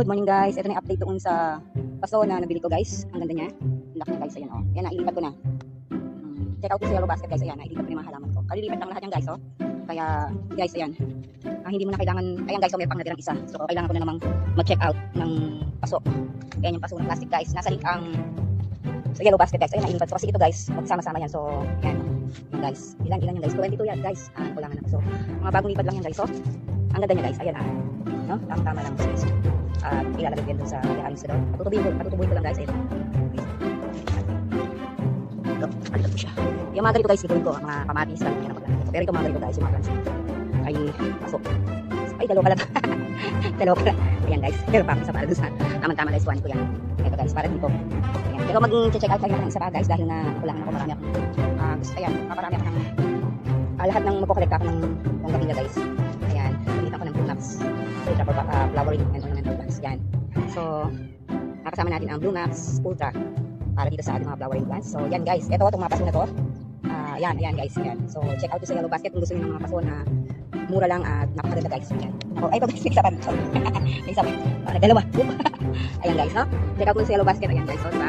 good morning guys. Ito na yung update doon sa paso na nabili ko guys. Ang ganda niya. Ang laki niya guys. Ayan o. Yan na, ilipat ko na. Check out ko sa yellow basket guys. Ayan, nailipat ko na yung mga halaman ko. Kalilipat lang lahat yan guys o. Kaya guys, ayan. Hindi mo na kailangan, ayan guys, may pang natirang isa. So kailangan ko na namang mag-check out ng paso. Ayan yung paso ng plastic guys. Nasa link ang sa yellow basket guys. Ayan, nailipat ko kasi ito guys. Magsama-sama yan. So, yan. Yan guys. Ilan yan guys. 22 yan guys. Kulangan na. So, mga bagong lipat lang yan guys. So, ang ganda niya guys. Ayan no? Tama lang space. At ilalagay ko yan dun sa ayos ko doon. Patutubuin ko lang guys. Ayan. Alikat ko siya. Yung mga ganito guys, gagawin ko. Mga kamatis lang yan ang paglalagay ko. Pero ito mga ganito guys, yung mga transit. Ay, pasok. Ay, dalawa pala. Dalawa pala. Ayan guys. Pero parang isa para dun sa tama-tama guys. One ko yan. Ito guys, para dito. Ayan. Pero mag-check out tayo ng isa pa guys dahil na kulangan ako. Marami akong ayan, paparami ako ng lahat ng magkukolekta ako ng bonggamilla guys. Ayan. Pagkita ko ng blue maps. Ultra for flowering and ornamental plants. Yan. So, nakasama natin ang blue maps ultra para dito sa ating mga flowering plants. So, yan guys. Ito, itong mga paso na to. Yan guys. Yan. So, check out to sa yellow basket kung gusto niyo ng mga paso na mura lang at napakaganda guys. Yan. Ako, ay, ito guys. May isa pa. May isa pa. Dalawa. Ayan guys, no? Check out to sa yellow basket. Ayan guys. So, diba?